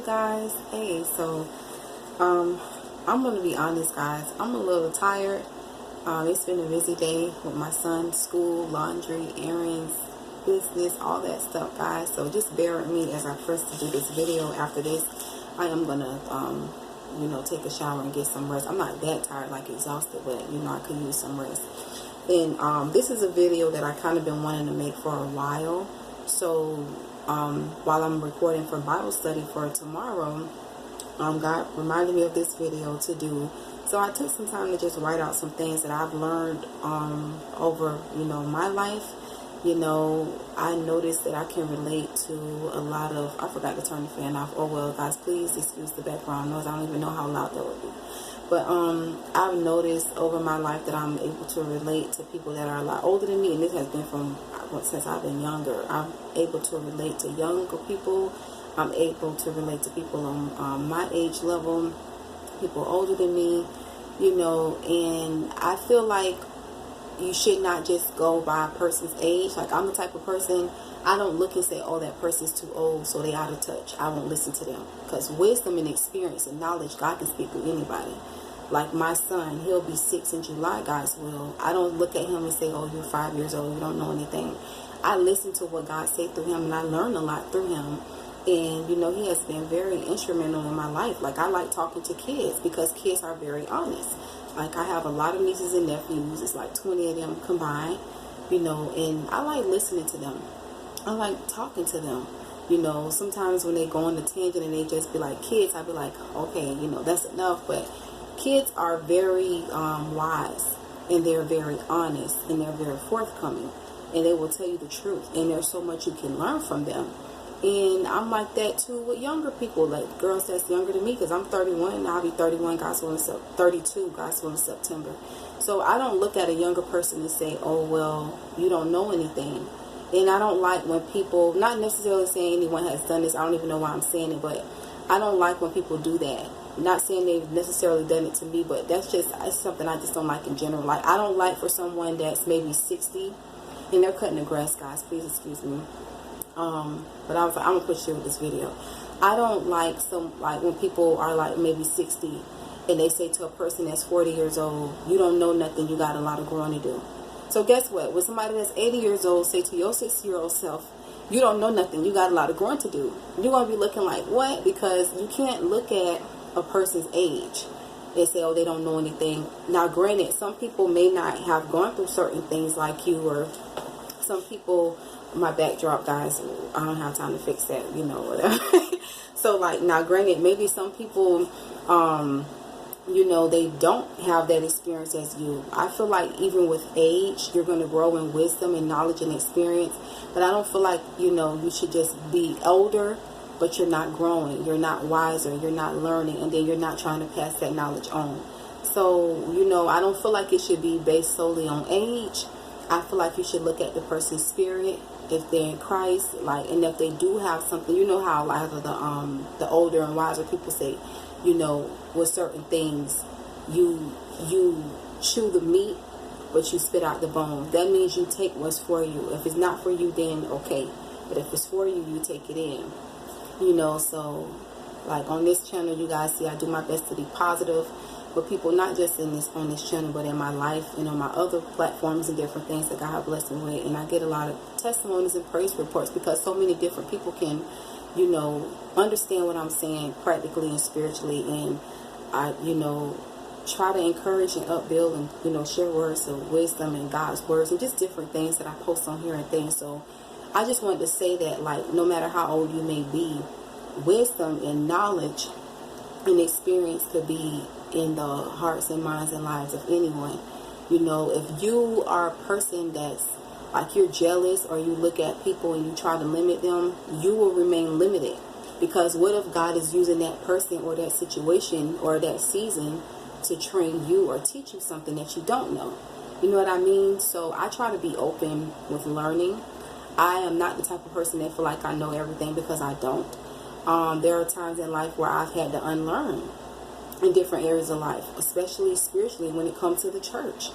guys. Hey, so I'm gonna be honest, guys. I'm a little tired. It's been a busy day with my son's school, laundry, errands, business, all that stuff, guys. So just bear with me as I press to do this video. After this, I am gonna take a shower and get some rest. I'm not that tired, like exhausted, but I could use some rest. And this is a video that I kind of been wanting to make for a while. So while I'm recording for Bible study for tomorrow, God reminded me of this video to do. So I took some time to just write out some things that I've learned over my life. I noticed that I can relate to a lot of, I forgot to turn the fan off. Oh well, guys, please excuse the background noise. I don't even know how loud that would be. But I've noticed over my life that I'm able to relate to people that are a lot older than me, and this has been from since I've been younger. I'm able to relate to younger people. I'm able to relate to people on my age level, people older than me, and I feel like you should not just go by a person's age. Like, I'm the type of person, I don't look and say, oh, that person's too old, so they out of touch. I won't listen to them. Because wisdom and experience and knowledge, God can speak through anybody. Like my son, he'll be 6 in July, God's will. I don't look at him and say, oh, you're 5 years old, you don't know anything. I listen to what God said through him, and I learn a lot through him. And, he has been very instrumental in my life. Like, I like talking to kids because kids are very honest. Like, I have a lot of nieces and nephews. It's like 20 of them combined, and I like listening to them. I like talking to them. Sometimes when they go on the tangent and they just be like kids, I'd be like, okay, that's enough. But kids are very wise, and they're very honest, and they're very forthcoming, and they will tell you the truth. And there's so much you can learn from them. And I'm like that too with younger people, like girls that's younger than me, because I'm 31 and I'll be 31, God's willing, 32, God's willing, September. So I don't look at a younger person and say, oh, well, you don't know anything. And I don't like when people, not necessarily saying anyone has done this, I don't even know why I'm saying it, but I don't like when people do that. Not saying they've necessarily done it to me, but it's something I just don't like in general. Like, I don't like for someone that's maybe 60 and they're cutting the grass, guys, please excuse me. But I was like, I'm gonna push through with this video. I don't like when people are like maybe 60 and they say to a person that's 40 years old, you don't know nothing, you got a lot of growing to do. So guess what? When somebody that's 80 years old say to your 60-year-old self, you don't know nothing, you got a lot of growing to do, you're gonna be looking like, what? Because you can't look at a person's age and say, oh, they don't know anything. Now, granted, some people may not have gone through certain things like you, or some people, my backdrop, guys, I don't have time to fix that, whatever. So, like, now granted, maybe some people, they don't have that experience as you. I feel like even with age, you're going to grow in wisdom and knowledge and experience. But I don't feel like, you should just be older, but you're not growing, you're not wiser, you're not learning, and then you're not trying to pass that knowledge on. So, I don't feel like it should be based solely on age. I feel like you should look at the person's spirit, if they're in Christ, like, and if they do have something, how a lot of the older and wiser people say, with certain things, you chew the meat, but you spit out the bone. That means you take what's for you. If it's not for you, then okay. But if it's for you, you take it in. So, like, on this channel, you guys see I do my best to be positive with people, not just on this channel, but in my life and on my other platforms and different things that God has blessed me with. And I get a lot of testimonies and praise reports because so many different people can, understand what I'm saying practically and spiritually. And I, try to encourage and upbuild and, share words of wisdom and God's words and just different things that I post on here and things. So I just wanted to say that, like, no matter how old you may be, wisdom and knowledge and experience could be in the hearts and minds and lives of anyone. If you are a person that's like, you're jealous, or you look at people and you try to limit them, you will remain limited. Because what if God is using that person or that situation or that season to train you or teach you something that you don't know? You know what I mean? So I try to be open with learning. I am not the type of person that feel like I know everything, because I don't. There are times in life where I've had to unlearn in different areas of life, especially spiritually when it comes to the church,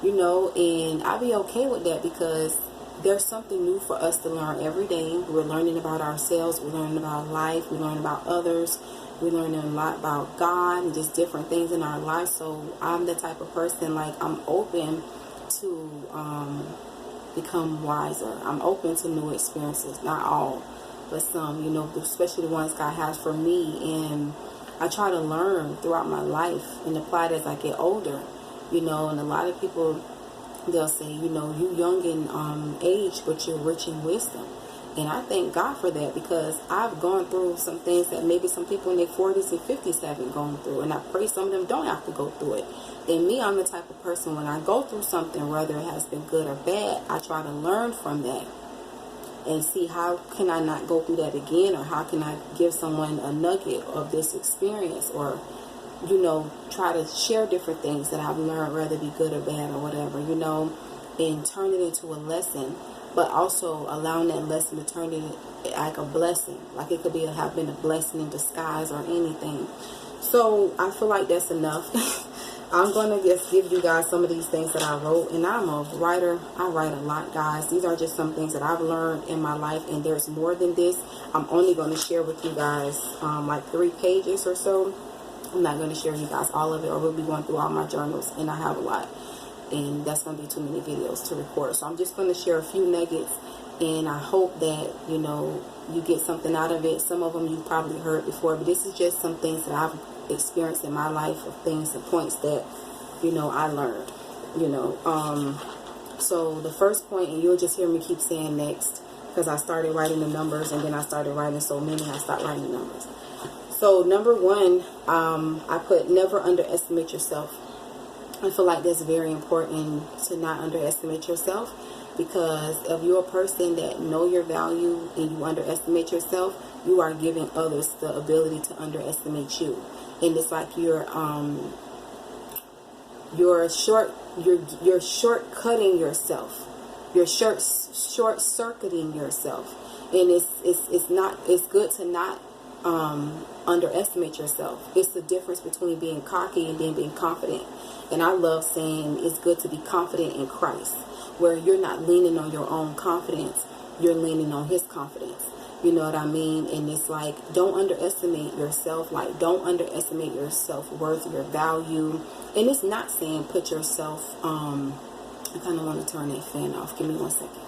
and I'll be okay with that, because there's something new for us to learn every day. We're learning about ourselves. We're learning about life. We're learning about others. We're learning a lot about God and just different things in our life. So I'm the type of person, like, I'm open to become wiser. I'm open to new experiences. Not all, but some, especially the ones God has for me. And I try to learn throughout my life and apply it as I get older. And a lot of people, they'll say, you young in age, but you're rich in wisdom. And I thank God for that, because I've gone through some things that maybe some people in their 40s and 50s haven't gone through. And I pray some of them don't have to go through it. And me, I'm the type of person, when I go through something, whether it has been good or bad, I try to learn from that and see how can I not go through that again, or how can I give someone a nugget of this experience, or try to share different things that I've learned, whether it be good or bad or whatever, and turn it into a lesson, but also allowing that lesson to turn it like a blessing. Like it could have been a blessing in disguise or anything. So I feel like that's enough. I'm going to just give you guys some of these things that I wrote. And I'm a writer. I write a lot, guys. These are just some things that I've learned in my life. And there's more than this. I'm only going to share with you guys like 3 pages or so. I'm not going to share with you guys all of it, or we'll be going through all my journals, and I have a lot, and that's going to be too many videos to record. So I'm just going to share a few nuggets, and I hope that you get something out of it. Some of them you've probably heard before, but this is just some things that I've experienced in my life, of things and points that I learned. So the first point, and you'll just hear me keep saying next, because I started writing the numbers, and then I started writing so many, I stopped writing the numbers. So number 1, I put never underestimate yourself. I feel like that's very important, to not underestimate yourself, because if you're a person that know your value and you underestimate yourself, you are giving others the ability to underestimate you. And it's like you're shortcutting yourself. You're short-circuiting yourself. And it's good to not underestimate yourself. It's the difference between being cocky and then being confident. And I love saying it's good to be confident in Christ, where you're not leaning on your own confidence, you're leaning on His confidence. You know what I mean? And it's like, don't underestimate yourself. Like, don't underestimate your self-worth, your value. And it's not saying put yourself, I kind of want to turn that fan off. Give me 1 second.